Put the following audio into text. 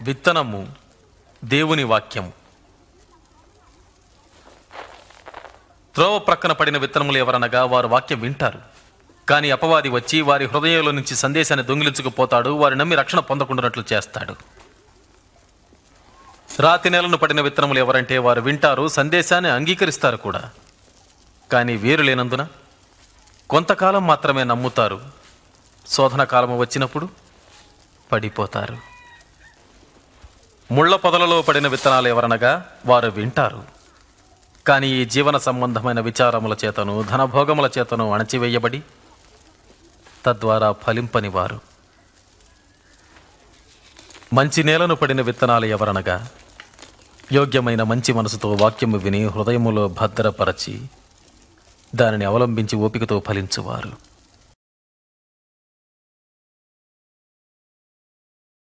విత్తనము దేవుని వాక్యము. త్రోవ ప్రక్కన పడిన విత్తనములు ఎవరనగా వారు వాక్యం వింటారు, కానీ అపవాది వచ్చి వారి హృదయంలో నుంచి సందేశాన్ని దొంగిలించుకుపోతాడు, వారు నమ్మి రక్షణ పొందకుండానట్లు చేస్తాడు. రాతి నేలను పడిన విత్తనములు ఎవరంటే వారు వింటారు, సందేశాన్ని అంగీకరిస్తారు కూడా, కానీ వేరు లేనందున కొంతకాలం మాత్రమే నమ్ముతారు. శోధన కాలము వచ్చినప్పుడు పడిపోతారు. ముళ్ళ పొదలలో పడిన విత్తనాలు ఎవరనగా వారు వింటారు, కానీ ఈ జీవన సంబంధమైన విచారముల చేతను ధనభోగముల చేతను అణచివేయబడి తద్వారా ఫలింపని వారు. మంచి నేలను పడిన విత్తనాలు ఎవరనగా యోగ్యమైన మంచి మనసుతో వాక్యము విని హృదయములో భద్రపరచి దానిని అవలంబించి ఓపికతో ఫలించువారు.